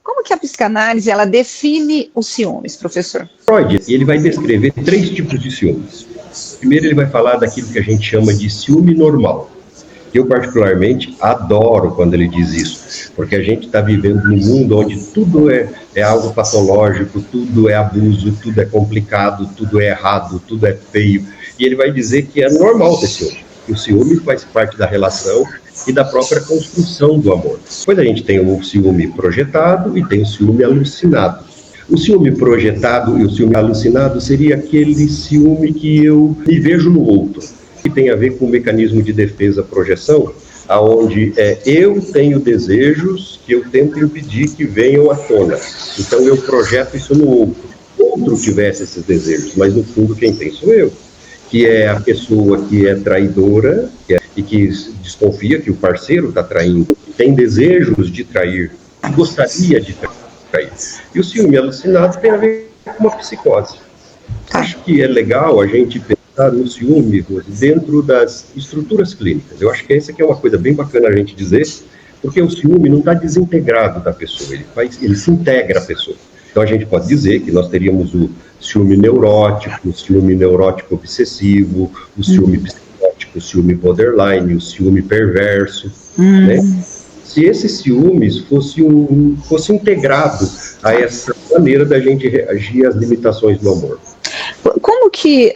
Como que a psicanálise ela define os ciúmes, professor? Freud, ele vai descrever 3 tipos de ciúmes. Primeiro, ele vai falar daquilo que a gente chama de ciúme normal. Eu, particularmente, adoro quando ele diz isso, porque a gente está vivendo num mundo onde tudo é algo patológico, tudo é abuso, tudo é complicado, tudo é errado, tudo é feio. E ele vai dizer que é normal ter ciúme. O ciúme faz parte da relação e da própria construção do amor. Depois a gente tem o ciúme projetado e tem o ciúme alucinado. O ciúme projetado e o ciúme alucinado seria aquele ciúme que eu me vejo no outro, que tem a ver com o mecanismo de defesa-projeção, aonde eu tenho desejos que eu tento impedir que venham à tona. Então eu projeto isso no outro. O outro tivesse esses desejos, mas no fundo quem tem sou eu, que é a pessoa que é traidora e que desconfia que o parceiro está traindo, tem desejos de trair, gostaria de trair. E o ciúme alucinado tem a ver com uma psicose. Acho que é legal a gente pensar no ciúme dentro das estruturas clínicas. Eu acho que essa aqui é uma coisa bem bacana a gente dizer, porque o ciúme não está desintegrado da pessoa, ele se integra à pessoa. Então a gente pode dizer que nós teríamos o ciúme neurótico obsessivo, o ciúme psicótico, o ciúme borderline, o ciúme perverso, né? Se esses ciúmes fosse integrado a essa maneira da gente reagir às limitações do amor. Como que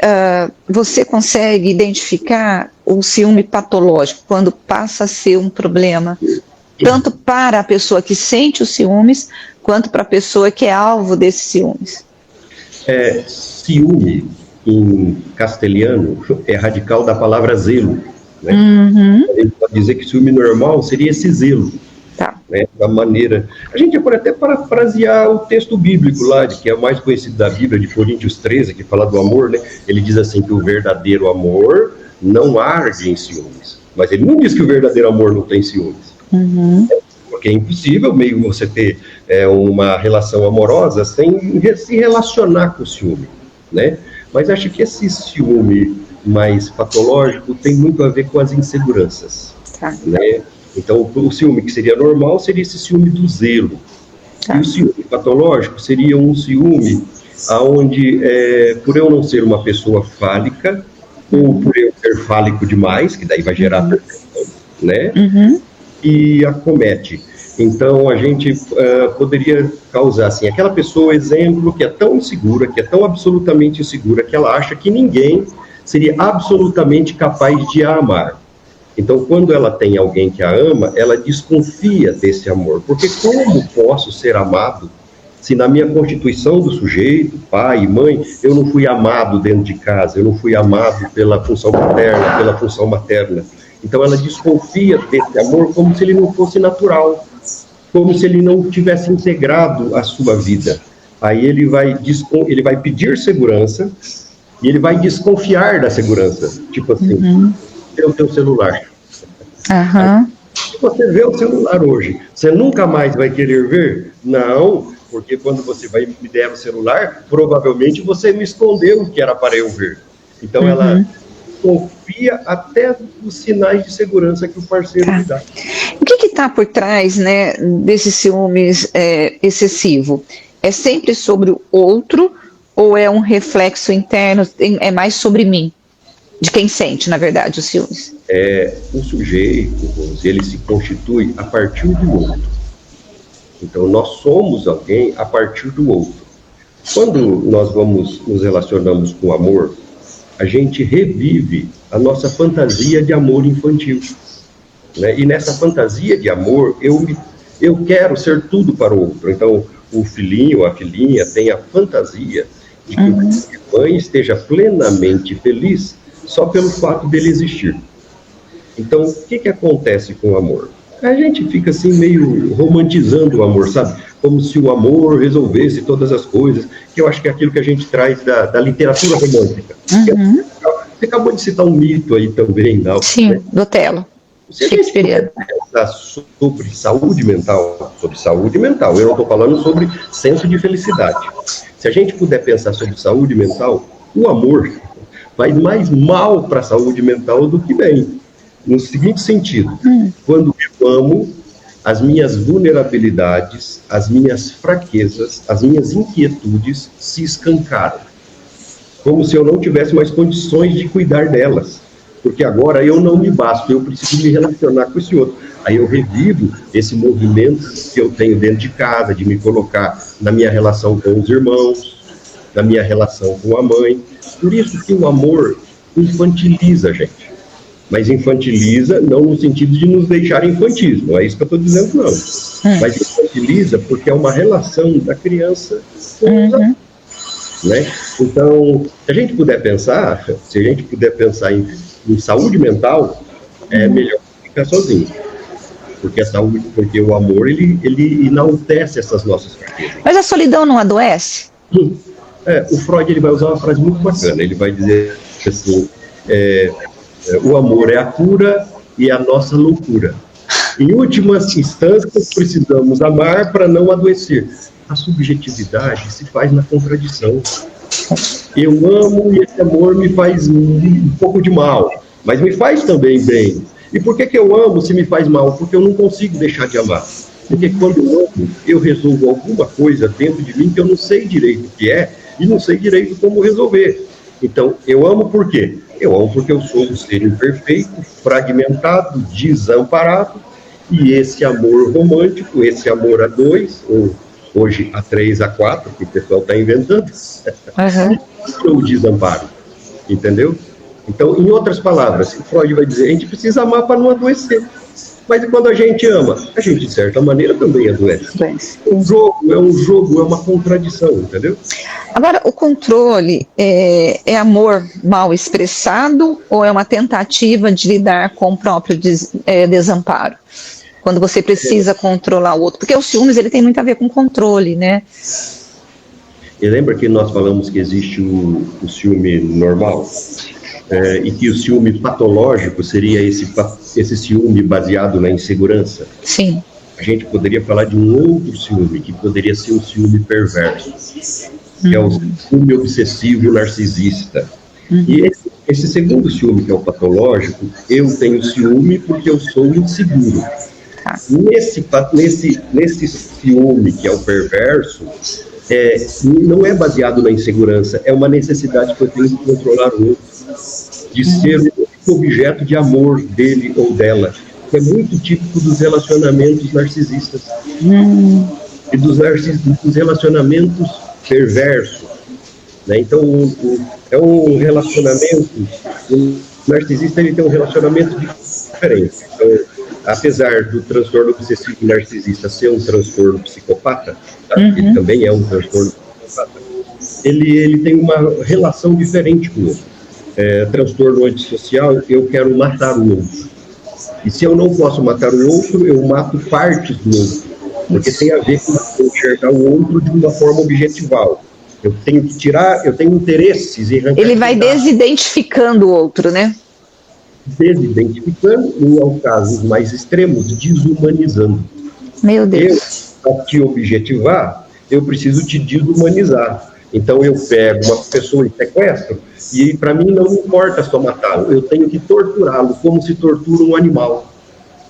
você consegue identificar o ciúme patológico quando passa a ser um problema, tanto para a pessoa que sente os ciúmes, quanto para a pessoa que é alvo desses ciúmes? Ciúme, em castelhano, é radical da palavra zelo. Né? Ele pode dizer que ciúme normal seria esse zelo. Tá. Né? Da maneira... A gente pode até parafrasear o texto bíblico lá, que é o mais conhecido da Bíblia, de Coríntios 13, que fala do amor, né? Ele diz assim que o verdadeiro amor não arde em ciúmes. Mas ele não diz que o verdadeiro amor não tem ciúmes. Porque é impossível meio você ter uma relação amorosa sem se relacionar com o ciúme, né? Mas acho que esse ciúme mais patológico tem muito a ver com as inseguranças, né? Então, o ciúme que seria normal seria esse ciúme do zelo. E o ciúme patológico seria um ciúme onde, por eu não ser uma pessoa fálica, ou por eu ser fálico demais, que daí vai gerar perfeição, né? E acomete. Então, a gente poderia causar, assim, aquela pessoa, exemplo, que é tão insegura, que é tão absolutamente insegura, que ela acha que ninguém seria absolutamente capaz de a amar. Então, quando ela tem alguém que a ama, ela desconfia desse amor. Porque como posso ser amado se na minha constituição do sujeito, pai e mãe, eu não fui amado dentro de casa, eu não fui amado pela função paterna, pela função materna? Então, ela desconfia desse amor como se ele não fosse natural, como se ele não tivesse integrado a sua vida. Aí ele vai pedir segurança e ele vai desconfiar da segurança. Tipo assim, tem o teu celular. Se você vê o celular hoje, você nunca mais vai querer ver? Não, porque quando você vai me der o celular, provavelmente você me escondeu o que era para eu ver. Então ela confia até os sinais de segurança que o parceiro me dá. O que está por trás, né, desse ciúmes excessivo? É sempre sobre o outro ou é um reflexo interno, é mais sobre mim? De quem sente, na verdade, os ciúmes? O sujeito, ele se constitui a partir do outro. Então, nós somos alguém a partir do outro. Quando nós nos relacionamos com amor, a gente revive a nossa fantasia de amor infantil. Né? E nessa fantasia de amor, eu quero ser tudo para o outro. Então, o filhinho, a filhinha, tem a fantasia de que o pai esteja plenamente feliz só pelo fato dele existir. Então, o que acontece com o amor? A gente fica assim meio romantizando o amor, sabe? Como se o amor resolvesse todas as coisas, que eu acho que é aquilo que a gente traz da literatura romântica. Você acabou de citar um mito aí também, não? Sim, né? Do Otelo. Se a gente puder pensar sobre saúde mental, eu não estou falando sobre senso de felicidade. Se a gente puder pensar sobre saúde mental, o amor faz mais mal para a saúde mental do que bem. No seguinte sentido, quando eu amo, as minhas vulnerabilidades, as minhas fraquezas, as minhas inquietudes se escancaram. Como se eu não tivesse mais condições de cuidar delas. Porque agora eu não me basto, eu preciso me relacionar com esse outro. Aí eu revivo esse movimento que eu tenho dentro de casa, de me colocar na minha relação com os irmãos, na minha relação com a mãe. Por isso que o amor infantiliza a gente. Mas infantiliza não no sentido de nos deixar infantis, não é isso que eu estou dizendo, não. Mas infantiliza porque é uma relação da criança com os adultos. Né? Então, se a gente puder pensar em saúde mental, é melhor ficar sozinho. Porque a saúde, porque o amor, ele enaltece essas nossas fraquezas. Mas a solidão não adoece? O Freud ele vai usar uma frase muito bacana. Ele vai dizer assim, o amor é a cura e a nossa loucura. Em últimas instâncias, precisamos amar para não adoecer. A subjetividade se faz na contradição. Eu amo e esse amor me faz um pouco de mal, mas me faz também bem. E por que eu amo se me faz mal? Porque eu não consigo deixar de amar. Porque quando eu amo, eu resolvo alguma coisa dentro de mim que eu não sei direito o que é e não sei direito como resolver. Então, eu amo por quê? Eu amo porque eu sou um ser imperfeito, fragmentado, desamparado, e esse amor romântico, esse amor a dois, ou hoje a 3, a 4, que o pessoal está inventando, o desamparo, entendeu? Então, em outras palavras, o Freud vai dizer, a gente precisa amar para não adoecer. Mas quando a gente ama, a gente, de certa maneira, também adoece. O jogo é uma contradição, entendeu? Agora, o controle é amor mal expressado ou é uma tentativa de lidar com o próprio desamparo? Quando você precisa controlar o outro. Porque o ciúmes, ele tem muito a ver com controle, né? E lembra que nós falamos que existe o ciúme normal? E que o ciúme patológico seria esse ciúme baseado na insegurança? Sim. A gente poderia falar de um outro ciúme, que poderia ser um ciúme perverso, que é o ciúme obsessivo narcisista. E esse segundo ciúme, que é o patológico, eu tenho ciúme porque eu sou inseguro. Nesse ciúme, que é o perverso, não é baseado na insegurança, é uma necessidade que eu tenho de controlar o outro, de ser o objeto de amor dele ou dela, que é muito típico dos relacionamentos narcisistas e dos relacionamentos perversos, né? Então, é um relacionamento, o narcisista ele tem um relacionamento diferente. Então, apesar do transtorno obsessivo narcisista ser um transtorno psicopata, tá? Ele também é um transtorno psicopata, ele tem uma relação diferente com o outro. Transtorno antissocial, eu quero matar o outro. E se eu não posso matar o outro, eu mato partes do outro. Porque tem a ver com enxergar o outro de uma forma objetival. Eu tenho que tirar, eu tenho interesses em arrancar. Ele vai desidentificando o outro, né? Desidentificando, em casos mais extremos, desumanizando. Meu Deus. Para te objetivar, eu preciso te desumanizar. Então eu pego uma pessoa e sequestro, e para mim não importa só matá-lo, eu tenho que torturá-lo como se tortura um animal.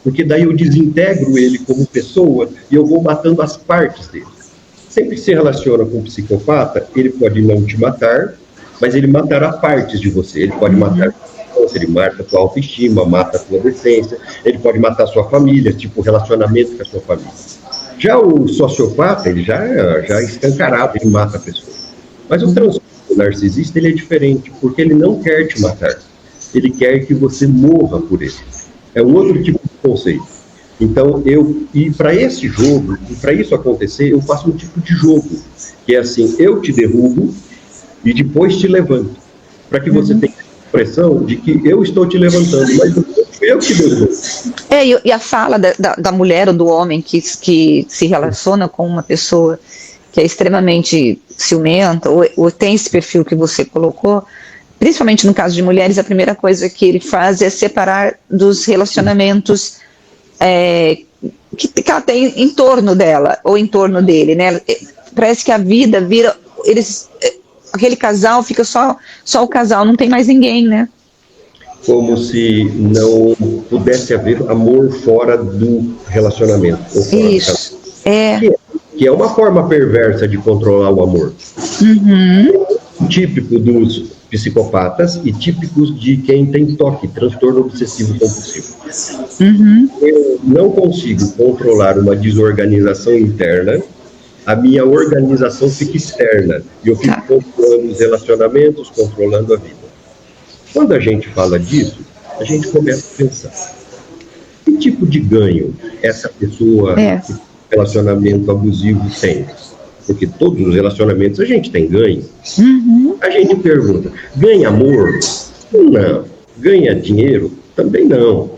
Porque daí eu desintegro ele como pessoa e eu vou matando as partes dele. Sempre que se relaciona com um psicopata, ele pode não te matar, mas ele matará partes de você. Ele pode matar ele mata a tua autoestima, mata a tua decência, ele pode matar a sua família, tipo relacionamento com a sua família. Já o sociopata, ele já é escancarado, ele mata a pessoa. Mas o transtorno narcisista, ele é diferente, porque ele não quer te matar. Ele quer que você morra por ele. É um outro tipo de conceito. Então, e para esse jogo, e para isso acontecer, eu faço um tipo de jogo, que é assim, eu te derrubo e depois te levanto, para que você tenha a impressão de que eu estou te levantando, mas eu te derrubo. E a fala da mulher ou do homem que se relaciona com uma pessoa que é extremamente ciumenta, ou tem esse perfil que você colocou, principalmente no caso de mulheres, a primeira coisa que ele faz é separar dos relacionamentos que ela tem em torno dela, ou em torno dele, né? Parece que a vida vira, aquele casal fica só o casal, não tem mais ninguém, né? como se não pudesse haver amor fora do relacionamento. Ou fora Isso. que é uma forma perversa de controlar o amor. Típico dos psicopatas e típicos de quem tem TOC, transtorno obsessivo compulsivo. Eu não consigo controlar uma desorganização interna, a minha organização fica externa, e eu fico controlando os relacionamentos, controlando a vida. Quando a gente fala disso, a gente começa a pensar, que tipo de ganho essa pessoa que tem relacionamento abusivo tem? Porque todos os relacionamentos a gente tem ganho. A gente pergunta, ganha amor? Não. Ganha dinheiro? Também não.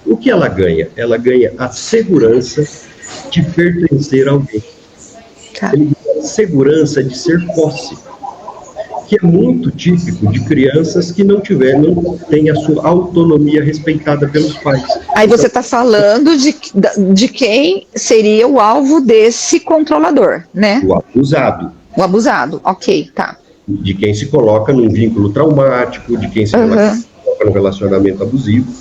O que ela ganha? Ela ganha a segurança de pertencer a alguém. Ele ganha a segurança de ser posse, que é muito típico de crianças que não têm a sua autonomia respeitada pelos pais. Aí você está falando de quem seria o alvo desse controlador, né? O abusado. O abusado, ok, tá. De quem se coloca num vínculo traumático, de quem se coloca num relacionamento abusivo,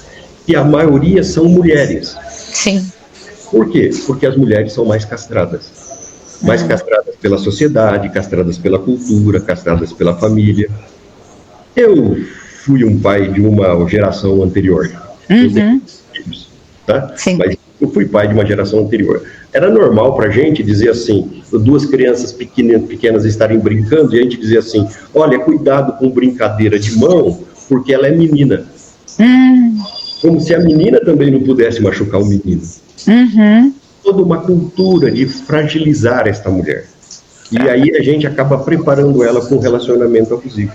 e a maioria são mulheres. Sim. Por quê? Porque as mulheres são mais castradas. Mais castradas pela sociedade, castradas pela cultura, castradas pela família. Eu fui um pai de uma geração anterior. Eu tenho filhos, tá? Sim. Mas eu fui pai de uma geração anterior. Era normal para a gente dizer assim, duas crianças pequenas estarem brincando, e a gente dizer assim, olha, cuidado com brincadeira de mão, porque ela é menina. Como se a menina também não pudesse machucar o menino. Toda uma cultura de fragilizar esta mulher. E aí a gente acaba preparando ela para um relacionamento abusivo,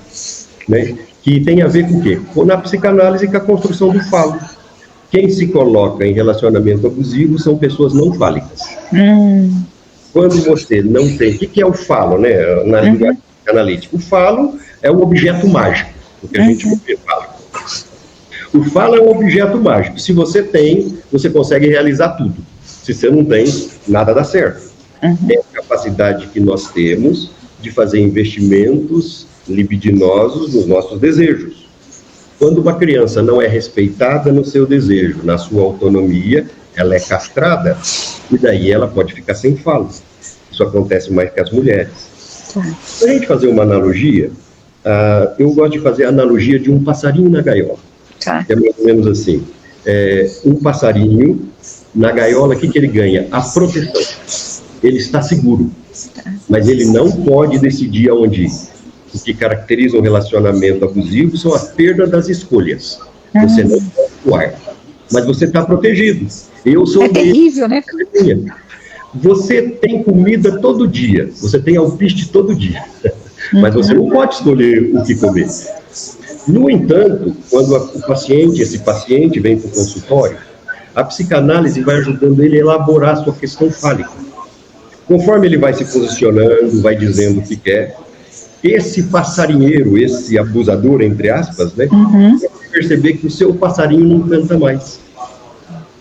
né? Que tem a ver com o quê? Na psicanálise, com a construção do falo. Quem se coloca em relacionamento abusivo são pessoas não fálicas. Quando você não tem... O que é o falo, né? Na linguagem analítica. O falo é um objeto mágico, o que a gente fala. O falo é um objeto mágico. Se você tem, você consegue realizar tudo. Se você não tem, nada dá certo. É a capacidade que nós temos de fazer investimentos libidinosos nos nossos desejos. Quando uma criança não é respeitada no seu desejo, na sua autonomia, ela é castrada, e daí ela pode ficar sem fala. Isso acontece mais com as mulheres. Para a gente fazer uma analogia, eu gosto de fazer a analogia de um passarinho na gaiola. É mais ou menos assim. Um passarinho na gaiola, o que ele ganha? A proteção. Ele está seguro, mas ele não pode decidir aonde ir. O que caracteriza um relacionamento abusivo são a perda das escolhas. Você não pode voar, mas você está protegido. Eu sou terrível, né? Você tem comida todo dia, você tem alpiste todo dia, mas você não pode escolher o que comer. No entanto, quando esse paciente vem para o consultório, a psicanálise vai ajudando ele a elaborar a sua questão fálica. Conforme ele vai se posicionando, vai dizendo o que quer, esse passarinheiro, esse abusador, entre aspas, né, vai perceber que o seu passarinho não canta mais.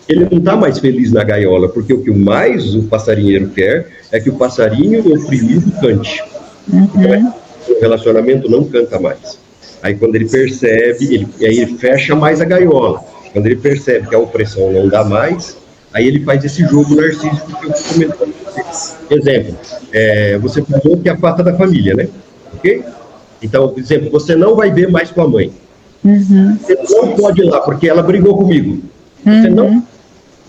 Ele não está mais feliz na gaiola, porque o que mais o passarinheiro quer é que o passarinho oprimido cante. Então, o relacionamento não canta mais. Aí quando ele percebe, ele fecha mais a gaiola. Quando ele percebe que a opressão não dá mais, aí ele faz esse jogo narcísico que eu estou comentando com você. Exemplo, você falou que é a pata da família, né? Ok? Então, por exemplo, você não vai ver mais sua mãe. Você não pode ir lá, porque ela brigou comigo. Você não.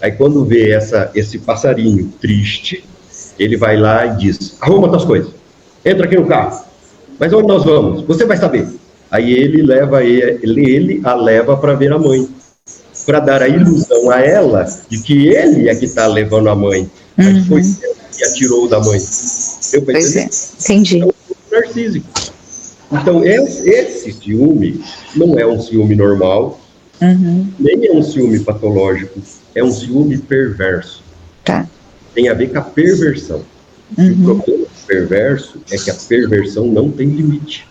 Aí quando vê esse passarinho triste, ele vai lá e diz, arruma tuas coisas, entra aqui no carro. Mas onde nós vamos? Você vai saber. Aí ele a leva para ver a mãe, para dar a ilusão a ela de que ele é que está levando a mãe, mas foi ele que atirou da mãe. Pois é, entendi. É um narcísico. Então, esse ciúme não é um ciúme normal, nem é um ciúme patológico, é um ciúme perverso. Tem a ver com a perversão. E o problema perverso é que a perversão não tem limite.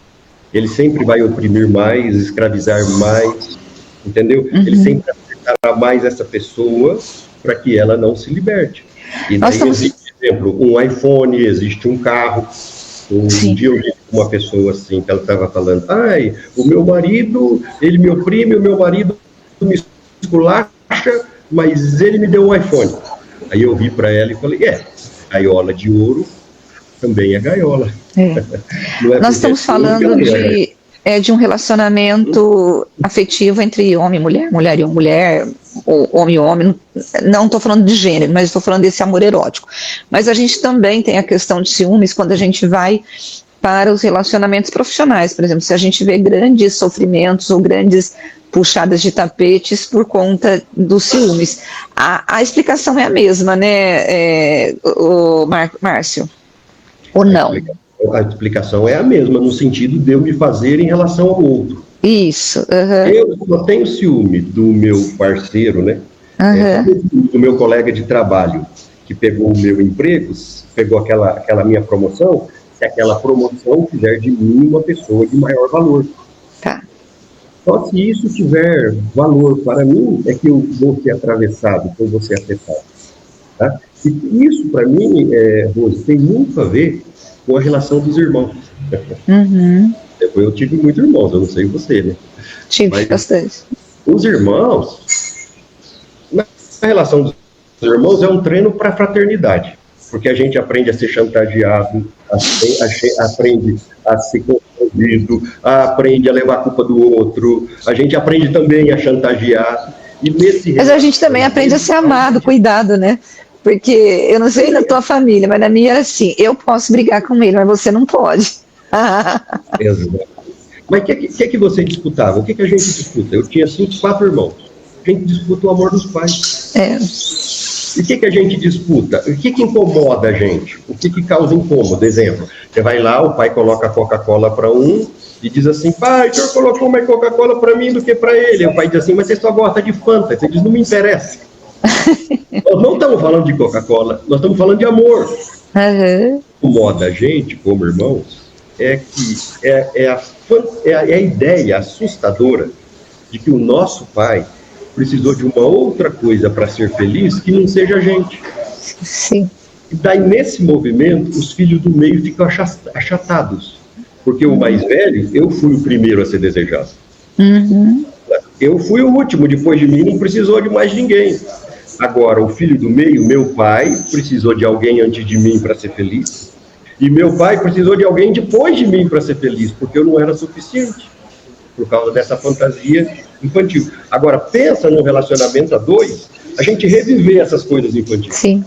Ele sempre vai oprimir mais, escravizar mais, entendeu? Ele sempre apertará mais essa pessoa para que ela não se liberte. E daí existe, por exemplo, um iPhone, existe um carro. Um dia eu vi uma pessoa assim, que ela estava falando, ai, o meu marido, ele me oprime, o meu marido me esculacha, mas ele me deu um iPhone. Aí eu vi para ela e falei, gaiola de ouro também é gaiola. Não é Nós estamos falando de um relacionamento afetivo entre homem e mulher, mulher e mulher, ou homem e homem. Não estou falando de gênero, mas estou falando desse amor erótico. Mas a gente também tem a questão de ciúmes quando a gente vai para os relacionamentos profissionais. Por exemplo, se a gente vê grandes sofrimentos ou grandes puxadas de tapetes por conta dos ciúmes. A explicação é a mesma, né, Márcio? Ou não? A explicação é a mesma, no sentido de eu me fazer em relação ao outro. Isso. Eu só tenho ciúme do meu parceiro, né? Do meu colega de trabalho, que pegou o meu emprego, pegou aquela minha promoção, se aquela promoção fizer de mim uma pessoa de maior valor. Tá. Só se isso tiver valor para mim, é que eu vou ser atravessado, que eu vou ser afetado. Tá? E isso, para mim, Rose, tem muito a ver com a relação dos irmãos. Eu tive muitos irmãos, eu não sei você, né? Tive bastante. Os irmãos, na relação dos irmãos, é um treino para a fraternidade, porque a gente aprende a ser chantageado, aprende a ser confundido, aprende a levar a culpa do outro, a gente aprende também a chantagear. Mas a gente também aprende a ser amado, cuidado, né? Porque eu não sei na tua família, mas na minha era assim, eu posso brigar com ele, mas você não pode. Exato. Mas o que você disputava? O que a gente disputa? Eu tinha 4 irmãos. A gente disputa o amor dos pais. E o que a gente disputa? O que incomoda a gente? O que causa incômodo? Exemplo, você vai lá, o pai coloca a Coca-Cola para um e diz assim, pai, o senhor colocou mais Coca-Cola para mim do que para ele. O pai diz assim, mas você só gosta de Fanta. Você diz, não me interessa. Nós não estamos falando de Coca-Cola, nós estamos falando de amor. O que incomoda a gente, como irmãos, é a ideia assustadora de que o nosso pai precisou de uma outra coisa para ser feliz que não seja a gente. Sim. E daí, nesse movimento, os filhos do meio ficam achatados. Porque o mais velho, eu fui o primeiro a ser desejado. Eu fui o último, depois de mim não precisou de mais ninguém. Agora, o filho do meio, meu pai, precisou de alguém antes de mim para ser feliz. E meu pai precisou de alguém depois de mim para ser feliz, porque eu não era suficiente, por causa dessa fantasia infantil. Agora, pensa num relacionamento a 2, a gente reviver essas coisas infantis. Sim.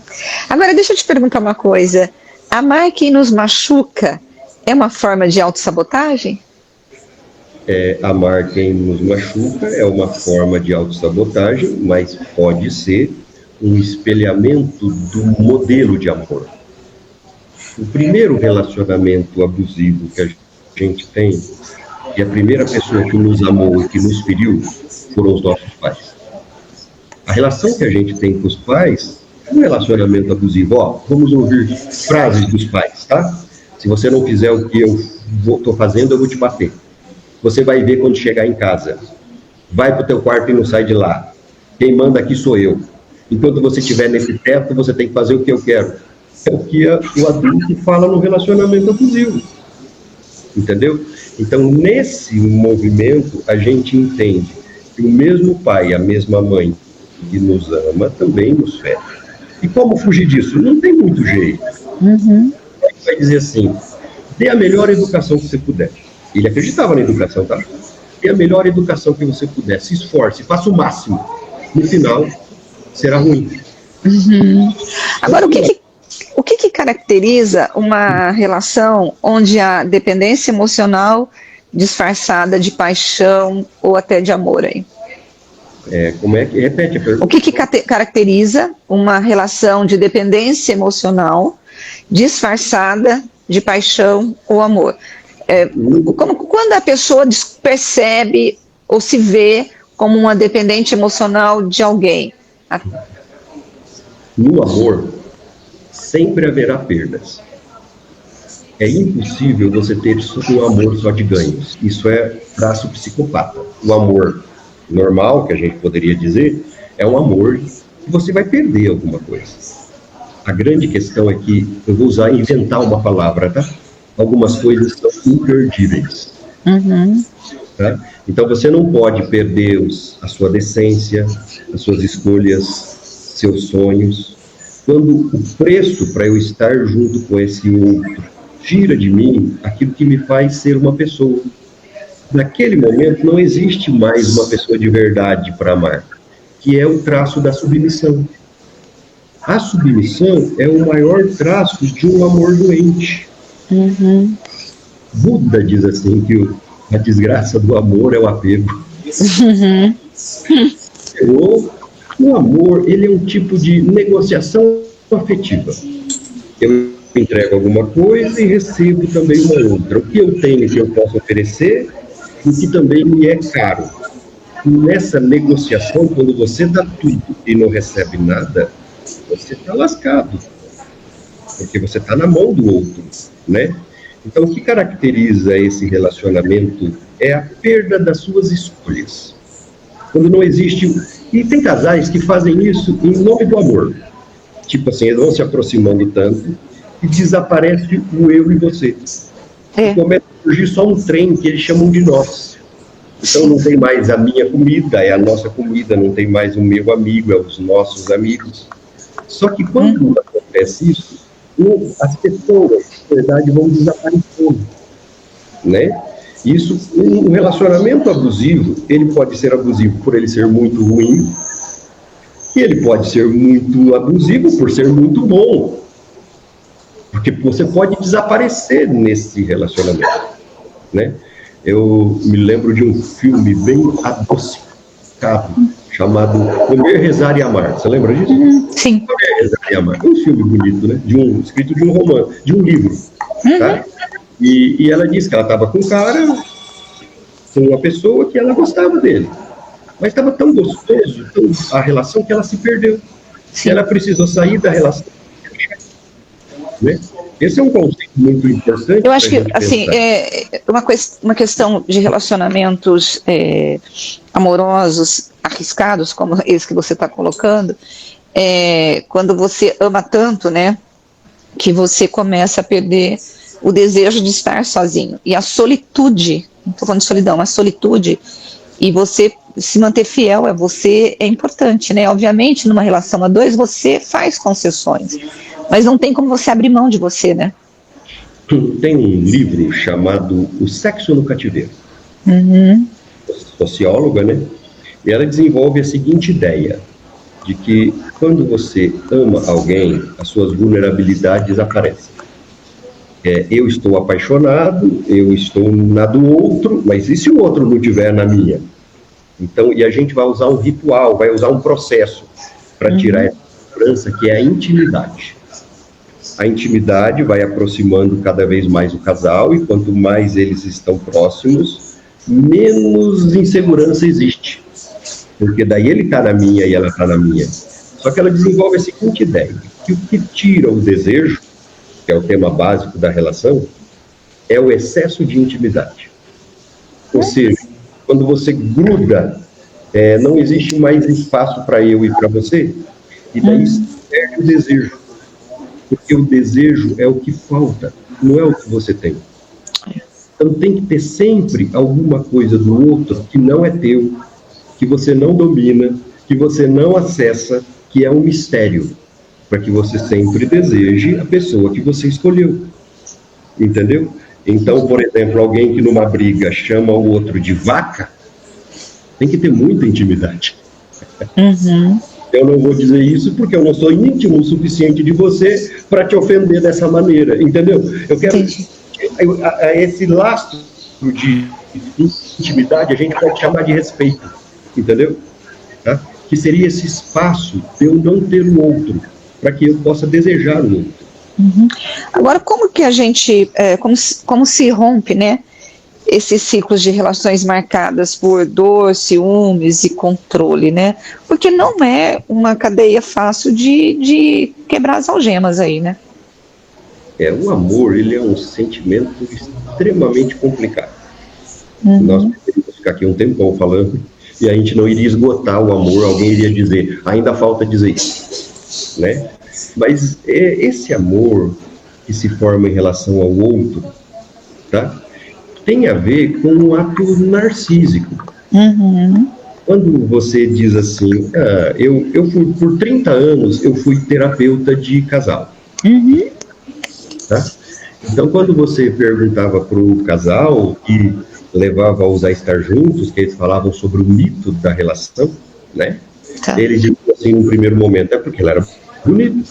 Agora, deixa eu te perguntar uma coisa. Amar quem nos machuca é uma forma de autossabotagem? Amar quem nos machuca é uma forma de autossabotagem, mas pode ser um espelhamento do modelo de amor. O primeiro relacionamento abusivo que a gente tem, e a primeira pessoa que nos amou e que nos feriu, foram os nossos pais. A relação que a gente tem com os pais é um relacionamento abusivo. Vamos ouvir frases dos pais, tá? Se você não fizer o que eu estou fazendo, eu vou te bater. Você vai ver quando chegar em casa. Vai para o teu quarto e não sai de lá. Quem manda aqui sou eu. Enquanto você estiver nesse teto, você tem que fazer o que eu quero. É o que o adulto fala no relacionamento abusivo. Entendeu? Então, nesse movimento, a gente entende que o mesmo pai, a mesma mãe que nos ama, também nos fere. E como fugir disso? Não tem muito jeito. Ele vai dizer assim, dê a melhor educação que você puder. Ele acreditava na educação, tá? Dê a melhor educação que você puder. Se esforce, faça o máximo. No final, será ruim. Agora, o que caracteriza uma relação onde há dependência emocional disfarçada de paixão ou até de amor aí? Como é que... Repete a pergunta. O que caracteriza uma relação de dependência emocional disfarçada de paixão ou amor? Quando a pessoa percebe ou se vê como uma dependente emocional de alguém? No amor, sempre haverá perdas. É impossível você ter um amor só de ganhos. Isso é traço psicopata. O amor normal, que a gente poderia dizer, é um amor que você vai perder alguma coisa. A grande questão é que, eu vou inventar uma palavra, tá? algumas coisas são imperdíveis. Tá? Então você não pode perder a sua decência, as suas escolhas, seus sonhos. Quando o preço para eu estar junto com esse outro tira de mim aquilo que me faz ser uma pessoa. Naquele momento não existe mais uma pessoa de verdade para amar, que é o traço da submissão. A submissão é o maior traço de um amor doente. Buda diz assim que a desgraça do amor é o apego. O amor, ele é um tipo de negociação afetiva. Eu entrego alguma coisa e recebo também uma outra. O que eu tenho que eu posso oferecer, o que também me é caro. E nessa negociação, quando você dá tudo e não recebe nada, você está lascado. Porque você está na mão do outro, né? Então, o que caracteriza esse relacionamento é a perda das suas escolhas. Quando não existe... E tem casais que fazem isso em nome do amor. Tipo assim, eles vão se aproximando tanto e desaparece o eu e você. E começa a surgir só um trem que eles chamam de nós. Então não tem mais a minha comida, é a nossa comida, não tem mais o meu amigo, é os nossos amigos. Só que quando acontece isso, as pessoas, na verdade, vão desaparecendo, né? Isso, um relacionamento abusivo, ele pode ser abusivo por ele ser muito ruim, e ele pode ser muito abusivo por ser muito bom. Porque você pode desaparecer nesse relacionamento, né? Eu me lembro de um filme bem adocicado, chamado Comer, Rezar e Amar. Você lembra disso? Sim. Comer, Rezar e Amar. É um filme bonito, né? Escrito de um romance, de um livro. Tá? E ela disse que ela estava com um cara, com uma pessoa que ela gostava dele. Mas estava tão gostoso a relação que ela se perdeu. Sim. Ela precisou sair da relação. Né? Esse é um conceito muito importante. Eu acho que, assim, uma questão de relacionamentos amorosos, arriscados, como esse que você está colocando, quando você ama tanto, né, que você começa a perder o desejo de estar sozinho. E a solitude, não estou falando de solidão, a solitude, e você se manter fiel a você é importante, né? Obviamente, numa relação a dois, você faz concessões, mas não tem como você abrir mão de você, né? Tem um livro chamado O Sexo no Cativeiro. Socióloga, né? E ela desenvolve a seguinte ideia, de que quando você ama alguém, as suas vulnerabilidades aparecem. Eu estou apaixonado, eu estou na do outro, mas e se o outro não estiver na minha? Então, e a gente vai usar um ritual, vai usar um processo para tirar essa segurança, que é a intimidade. A intimidade vai aproximando cada vez mais o casal, e quanto mais eles estão próximos, menos insegurança existe. Porque daí ele está na minha e ela está na minha. Só que ela desenvolve a seguinte ideia, que o que tira o desejo, que é o tema básico da relação, é o excesso de intimidade. Ou seja, quando você gruda, não existe mais espaço para eu e para você, e daí se perde o desejo. Porque o desejo é o que falta, não é o que você tem. Então tem que ter sempre alguma coisa do outro que não é teu, que você não domina, que você não acessa, que é um mistério, para que você sempre deseje a pessoa que você escolheu. Entendeu? Então, por exemplo, alguém que numa briga chama o outro de vaca, tem que ter muita intimidade. Eu não vou dizer isso porque eu não sou íntimo o suficiente de você para te ofender dessa maneira, entendeu? Eu quero esse lastro de intimidade, a gente pode chamar de respeito, entendeu? Tá? Que seria esse espaço de eu não ter o outro, para que eu possa desejar o outro. Agora, como que a gente, como se rompe, né, esses ciclos de relações marcadas por dor, ciúmes e controle, né? Porque não é uma cadeia fácil de quebrar as algemas aí, né? O amor, ele é um sentimento extremamente complicado. Nós poderíamos ficar aqui um tempão falando e a gente não iria esgotar o amor, alguém iria dizer, ainda falta dizer isso, né? Mas esse amor que se forma em relação ao outro, tá? Tem a ver com um ato narcísico. Quando você diz assim, eu fui, por 30 anos, eu fui terapeuta de casal. Tá? Então, quando você perguntava para o casal que levava-os a estar juntos, que eles falavam sobre o mito da relação, né? Tá. Eles diziam assim, num primeiro momento, é porque ela era bonita.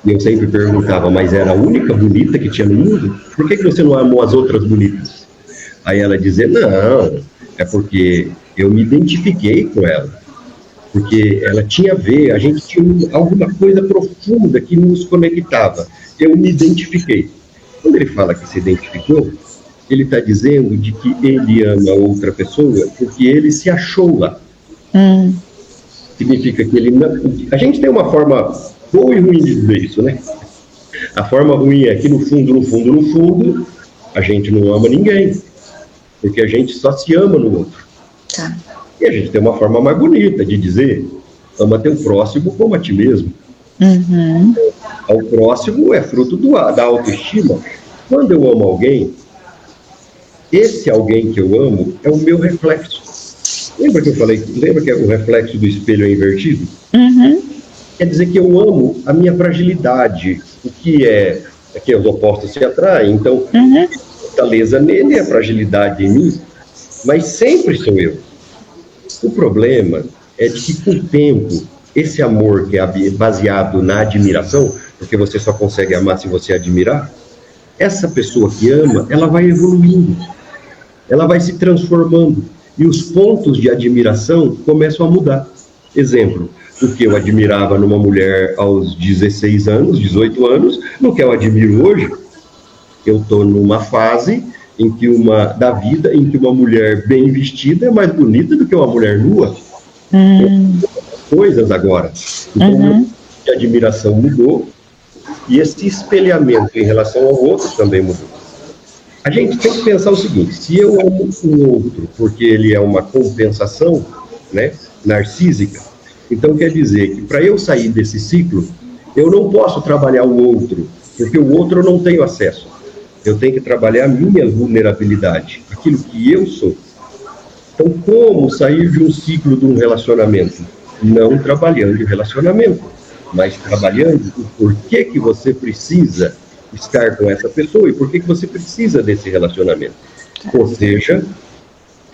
E eu sempre perguntava, mas era a única bonita que tinha no mundo? Por que você não amou as outras bonitas? Aí ela dizia, não, é porque eu me identifiquei com ela. Porque ela tinha a ver, a gente tinha alguma coisa profunda que nos conectava. Eu me identifiquei. Quando ele fala que se identificou, ele está dizendo de que ele ama outra pessoa porque ele se achou lá. Significa que ele não... A gente tem uma forma boa e ruim de dizer isso, né? A forma ruim é que no fundo, a gente não ama ninguém. Porque a gente só se ama no outro. Tá. E a gente tem uma forma mais bonita de dizer, ama teu próximo como a ti mesmo. Ao próximo é fruto da autoestima. Quando eu amo alguém, esse alguém que eu amo é o meu reflexo. Lembra que eu falei? Lembra que o reflexo do espelho é invertido? Quer dizer que eu amo a minha fragilidade. O que é que os opostos se atraem. Então, a fortaleza nele é a fragilidade em mim, mas sempre sou eu. O problema é de que, com o tempo, esse amor que é baseado na admiração, porque você só consegue amar se você admirar, essa pessoa que ama, ela vai evoluindo, ela vai se transformando, e os pontos de admiração começam a mudar. Exemplo, o que eu admirava numa mulher aos 16 anos, 18 anos, no que eu admiro hoje. Eu estou numa fase da vida em que uma mulher bem vestida é mais bonita do que uma mulher nua. Coisas agora. Então, a admiração mudou e esse espelhamento em relação ao outro também mudou. A gente tem que pensar o seguinte, se eu amo o outro porque ele é uma compensação, né, narcísica, então quer dizer que para eu sair desse ciclo, eu não posso trabalhar o outro, porque o outro eu não tenho acesso. Eu tenho que trabalhar a minha vulnerabilidade, aquilo que eu sou. Então, como sair de um ciclo de um relacionamento? Não trabalhando o relacionamento, mas trabalhando o porquê que você precisa estar com essa pessoa e por que você precisa desse relacionamento. Ou seja,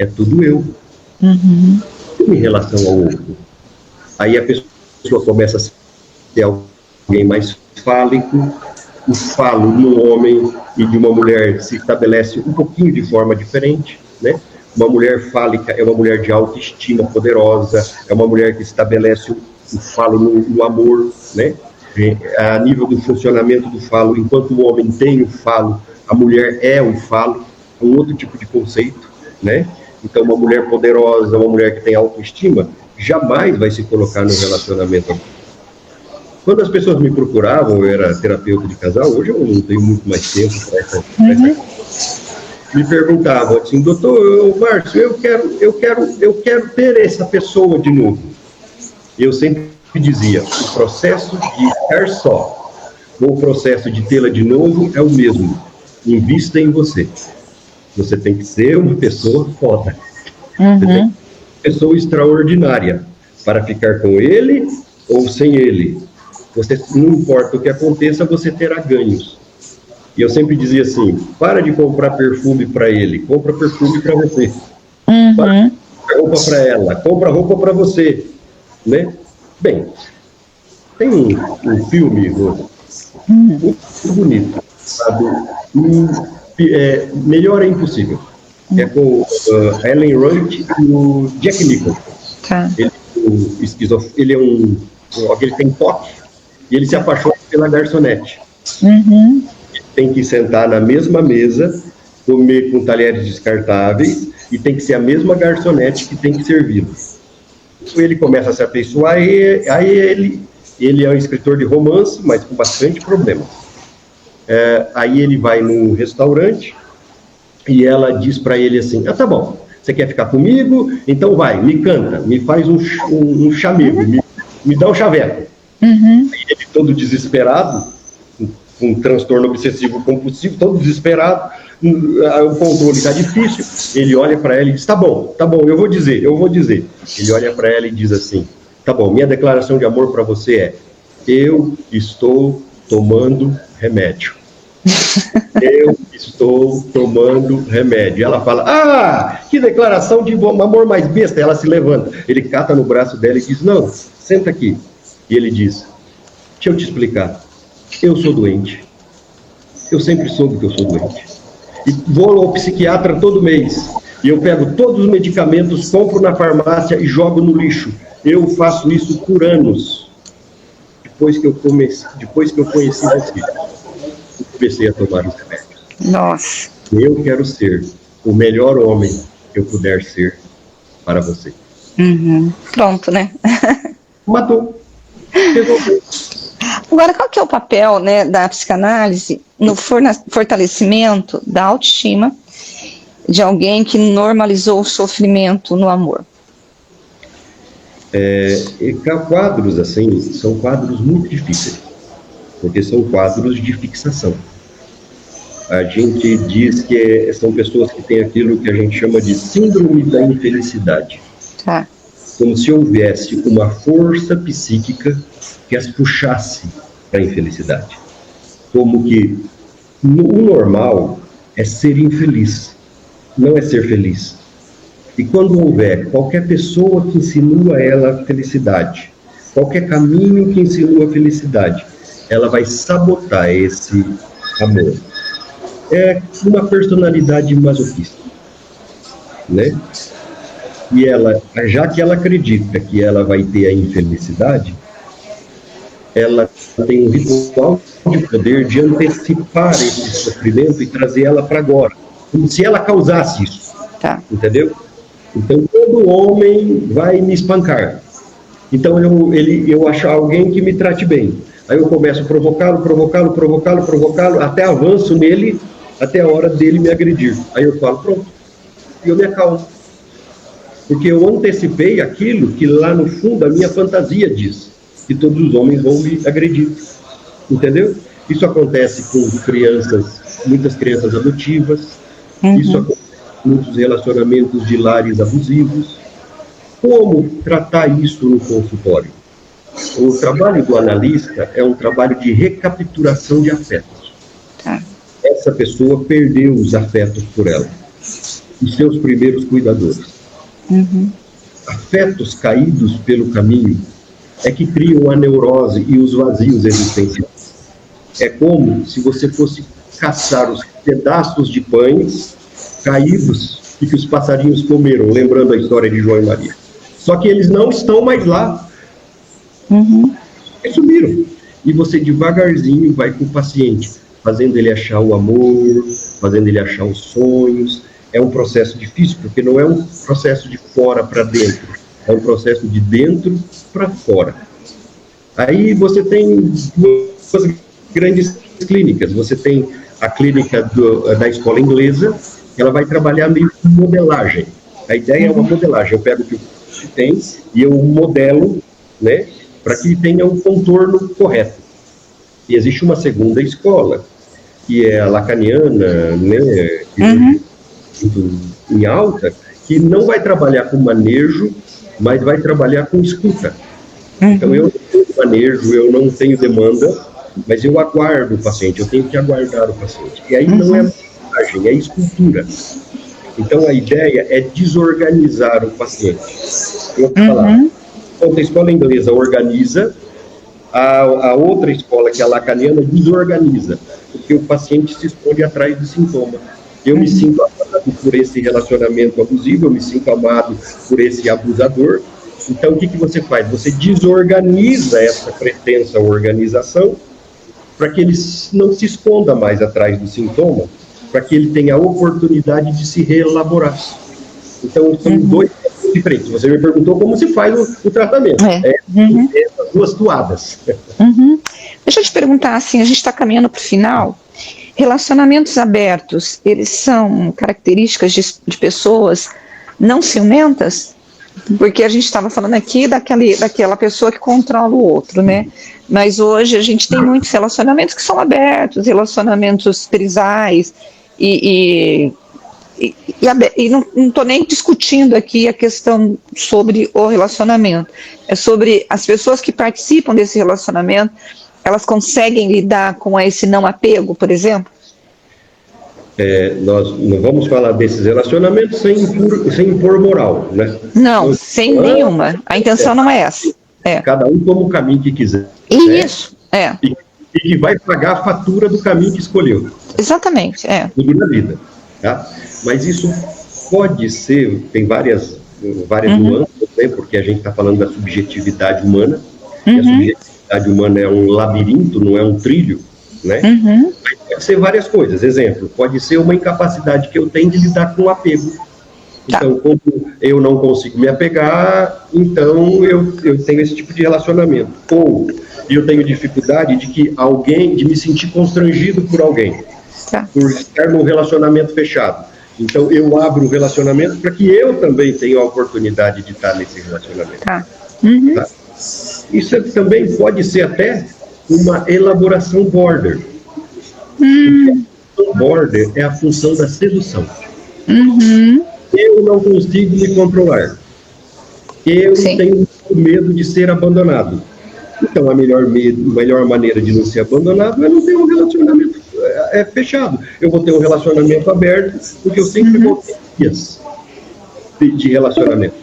é tudo eu. Em relação ao outro. Aí a pessoa começa a ser alguém mais fálico. O falo de um homem e de uma mulher se estabelece um pouquinho de forma diferente, né? Uma mulher fálica é uma mulher de autoestima poderosa, é uma mulher que estabelece o falo no amor, né? A nível do funcionamento do falo, enquanto o homem tem o falo, a mulher é o falo, é um outro tipo de conceito, né? Então, uma mulher poderosa, uma mulher que tem autoestima, jamais vai se colocar no relacionamento. Quando as pessoas me procuravam, eu era terapeuta de casal, hoje eu não tenho muito mais tempo para essa me perguntavam assim, doutor Márcio, eu quero ter essa pessoa de novo. Eu sempre dizia, o processo de estar só, ou o processo de tê-la de novo é o mesmo. Invista em você. Você tem que ser uma pessoa foda. Você tem que ser uma pessoa extraordinária para ficar com ele ou sem ele. Você, não importa o que aconteça, você terá ganhos. E eu sempre dizia assim, para de comprar perfume para ele, compra perfume para você. Para de comprar roupa para ela, compra roupa para você. Né? Bem, tem um filme muito bonito, sabe? Melhor é Impossível. É com a Ellen Hunt e o Jack Nicholson. Tá. Ele tem toque e ele se apaixona pela garçonete. Tem que sentar na mesma mesa, comer com talheres descartáveis e tem que ser a mesma garçonete que tem que servi-lo. Ele começa a se afeiçoar e aí ele é um escritor de romance, mas com bastante problemas. Aí ele vai num restaurante e ela diz para ele assim, tá bom, você quer ficar comigo? Então vai, me canta, me faz um chamego, me dá um chaveco. Aí ele todo desesperado, com um transtorno obsessivo compulsivo, todo desesperado, o controle está difícil, ele olha para ela e diz, tá bom, eu vou dizer. Ele olha para ela e diz assim, tá bom, minha declaração de amor para você é, eu estou tomando remédio. Eu estou tomando remédio. Ela fala, que declaração de amor mais besta. Ela se levanta, ele cata no braço dela e diz, não, senta aqui. E ele diz, deixa eu te explicar, eu sou doente. Eu sempre soube que eu sou doente. E vou ao psiquiatra todo mês. E eu pego todos os medicamentos, compro na farmácia e jogo no lixo. Eu faço isso por anos. Depois que eu conheci você, eu comecei a tomar os remédios. Nossa. Eu quero ser o melhor homem que eu puder ser para você. Pronto, né? Matou. Resolveu. Agora, qual que é o papel, né, da psicanálise no fortalecimento da autoestima de alguém que normalizou o sofrimento no amor? Quadros assim, são quadros muito difíceis, porque são quadros de fixação. A gente diz que são pessoas que têm aquilo que a gente chama de síndrome da infelicidade. Tá. Como se houvesse uma força psíquica que as puxasse para a infelicidade. Como que o normal é ser infeliz, não é ser feliz. E quando houver qualquer pessoa que insinua a ela a felicidade, qualquer caminho que insinua a felicidade, ela vai sabotar esse amor. É uma personalidade masoquista, né? E ela, já que ela acredita que ela vai ter a infelicidade, ela tem um ritual de poder de antecipar esse sofrimento e trazer ela para agora, como se ela causasse isso. Tá. Entendeu? Então, todo homem vai me espancar. Então, eu acho alguém que me trate bem. Aí eu começo a provocá-lo, até avanço nele, até a hora dele me agredir. Aí eu falo, pronto, e eu me acalmo. Porque eu antecipei aquilo que lá no fundo a minha fantasia diz, que todos os homens vão me agredir. Entendeu? Isso acontece com muitas crianças adotivas, isso acontece com muitos relacionamentos de lares abusivos. Como tratar isso no consultório? O trabalho do analista é um trabalho de recapitulação de afetos. Tá. Essa pessoa perdeu os afetos por ela, os seus primeiros cuidadores. Afetos caídos pelo caminho é que criam a neurose e os vazios existenciais. É como se você fosse caçar os pedaços de pães caídos e que os passarinhos comeram, lembrando a história de João e Maria. Só que eles não estão mais lá. Eles sumiram. E você devagarzinho vai com o paciente, fazendo ele achar o amor, fazendo ele achar os sonhos. É um processo difícil, porque não é um processo de fora para dentro, é um processo de dentro para fora. Aí você tem duas grandes clínicas. Você tem a clínica da escola inglesa, que ela vai trabalhar meio com modelagem. A ideia é uma modelagem. Eu pego o que tem e eu modelo, né, para que tenha um contorno correto. E existe uma segunda escola, que é a lacaniana, né, em alta, que não vai trabalhar com manejo, mas vai trabalhar com escuta. Então, eu não tenho manejo, eu não tenho demanda, mas eu aguardo o paciente, eu tenho que aguardar o paciente. E aí não é modelagem, é escultura. Então, a ideia é desorganizar o paciente. Eu vou falar, a escola inglesa organiza, a outra escola, que é a lacaniana, desorganiza, porque o paciente se esconde atrás do sintoma. Eu me sinto amado por esse relacionamento abusivo, eu me sinto amado por esse abusador. Então, o que você faz? Você desorganiza essa pretensa organização para que ele não se esconda mais atrás do sintoma, para que ele tenha a oportunidade de se reelaborar. Então, são dois diferentes. Você me perguntou como se faz o tratamento. Essas duas toadas. Deixa eu te perguntar, assim, a gente está caminhando para o final. Relacionamentos abertos, eles são características de pessoas não ciumentas? Porque a gente estava falando aqui daquela pessoa que controla o outro, né? Mas hoje a gente tem muitos relacionamentos que são abertos, relacionamentos trisais, e, e não estou nem discutindo aqui a questão sobre o relacionamento. É sobre as pessoas que participam desse relacionamento, elas conseguem lidar com esse não apego, por exemplo? Nós não vamos falar desses relacionamentos sem impor moral, né? Não, sem nenhuma. A intenção não é essa. Cada um toma o caminho que quiser. Isso, né? E que vai pagar a fatura do caminho que escolheu. Exatamente, Tudo na vida, tá? Mas isso pode ser, tem várias nuances, né? Porque a gente está falando da subjetividade humana, e a subjetividade humana é um labirinto, não é um trilho, né? Pode ser várias coisas. Exemplo, pode ser uma incapacidade que eu tenho de lidar com o apego. Então, como eu não consigo me apegar, então eu tenho esse tipo de relacionamento. Ou eu tenho dificuldade de me sentir constrangido por alguém, por estar num relacionamento fechado. Então, eu abro o relacionamento para que eu também tenha a oportunidade de estar nesse relacionamento. Tá? Isso também pode ser até uma elaboração border. O border é a função da sedução. Eu não consigo me controlar. Eu tenho medo de ser abandonado. Então, a melhor maneira de não ser abandonado é não ter um relacionamento fechado. Eu vou ter um relacionamento aberto, porque eu sempre vou ter dias de relacionamento.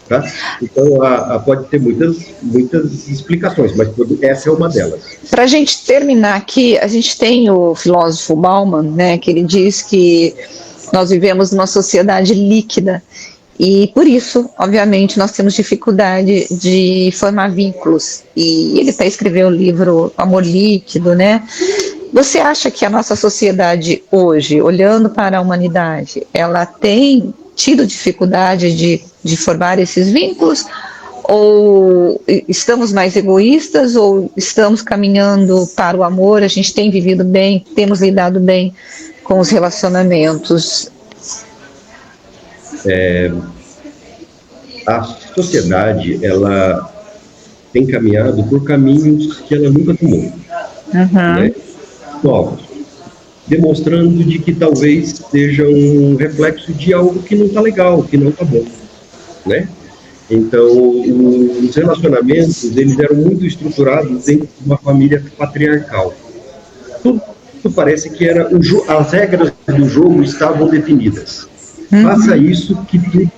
Tá? Então, pode ter muitas explicações, mas essa é uma delas. Para a gente terminar aqui, a gente tem o filósofo Bauman, né, que ele diz que nós vivemos numa sociedade líquida e, por isso, obviamente, nós temos dificuldade de formar vínculos. E ele até escreveu o livro Amor Líquido, né? Você acha que a nossa sociedade hoje, olhando para a humanidade, ela tem tido dificuldade de formar esses vínculos? Ou estamos mais egoístas, ou estamos caminhando para o amor? A gente tem vivido bem, temos lidado bem com os relacionamentos? A sociedade, ela tem caminhado por caminhos que ela nunca tomou, né? Novos, demonstrando de que talvez seja um reflexo de algo que não está legal, que não está bom, né? Então, os relacionamentos, eles eram muito estruturados dentro de uma família patriarcal. Tudo parece que as regras do jogo estavam definidas. Faça isso que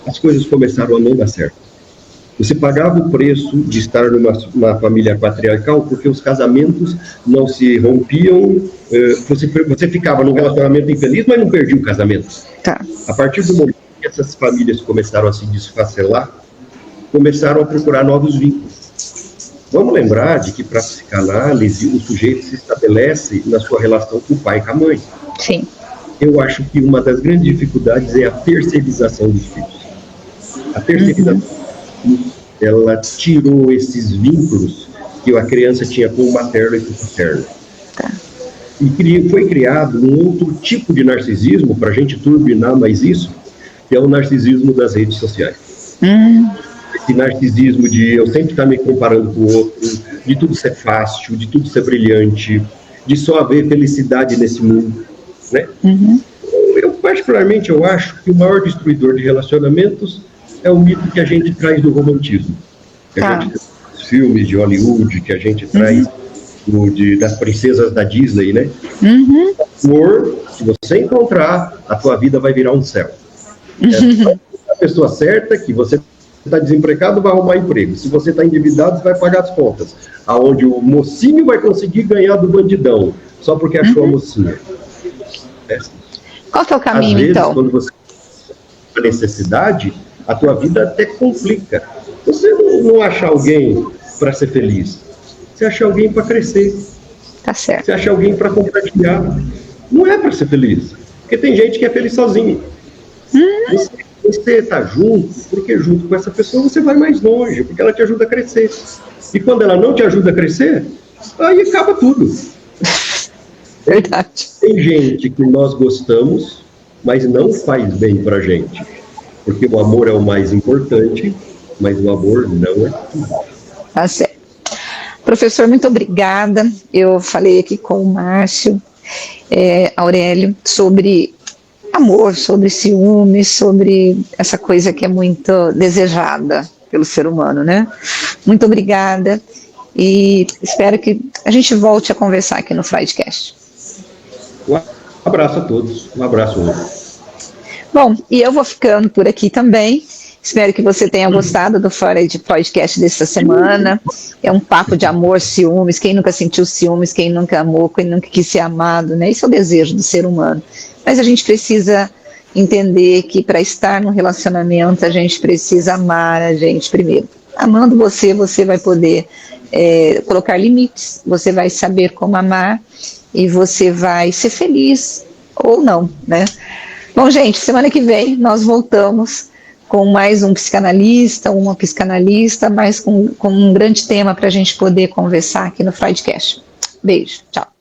as coisas começaram a não dar certo. Você pagava o preço de estar numa família patriarcal porque os casamentos não se rompiam, você ficava num relacionamento infeliz, mas não perdia o casamento. A partir do momento que essas famílias começaram a se desfacelar, começaram a procurar novos vínculos. Vamos lembrar de que, para a psicanálise, o sujeito se estabelece na sua relação com o pai e com a mãe. Sim. Eu acho que uma das grandes dificuldades é a terceirização dos filhos. A terceirização, ela tirou esses vínculos que a criança tinha com o materno e com o paterno. E foi criado um outro tipo de narcisismo, para a gente turbinar mais isso, que é o narcisismo das redes sociais. Esse narcisismo de eu sempre estar me comparando com o outro, de tudo ser fácil, de tudo ser brilhante, de só haver felicidade nesse mundo, né? Eu, particularmente, eu acho que o maior destruidor de relacionamentos é o mito que a gente traz do romantismo. Que a gente traz dos filmes de Hollywood, que a gente traz das princesas da Disney, né? Amor, se você encontrar, a tua vida vai virar um céu. A pessoa certa, que você está desempregado, vai arrumar emprego. Se você está endividado, você vai pagar as contas. Aonde o mocinho vai conseguir ganhar do bandidão, só porque achou a mocinha. Qual que é o caminho, às vezes, então? Quando você tem necessidade, a tua vida até complica. Você não acha alguém para ser feliz. Você acha alguém para crescer. Tá certo. Você acha alguém para compartilhar. Não é para ser feliz. Porque tem gente que é feliz sozinho. Você está junto, porque junto com essa pessoa você vai mais longe, porque ela te ajuda a crescer. E quando ela não te ajuda a crescer, aí acaba tudo. Verdade. Tem gente que nós gostamos, mas não faz bem pra gente. porque o amor é o mais importante, mas o amor não é tudo. Tá certo. Professor, muito obrigada. Eu falei aqui com o Márcio Aurélio sobre amor, sobre ciúmes, sobre essa coisa que é muito desejada pelo ser humano, né? Muito obrigada e espero que a gente volte a conversar aqui no Freudcast. Um abraço a todos, um abraço. Bom, e eu vou ficando por aqui também. Espero que você tenha gostado do Freud Podcast desta semana. É um papo de amor, ciúmes. Quem nunca sentiu ciúmes, quem nunca amou, quem nunca quis ser amado, né? Esse é o desejo do ser humano. Mas a gente precisa entender que para estar num relacionamento, a gente precisa amar a gente primeiro. Amando você, você vai poder colocar limites, você vai saber como amar e você vai ser feliz ou não, né? Bom, gente, semana que vem nós voltamos com mais um psicanalista, uma psicanalista, mas com um grande tema para a gente poder conversar aqui no Freudcast. Beijo, tchau.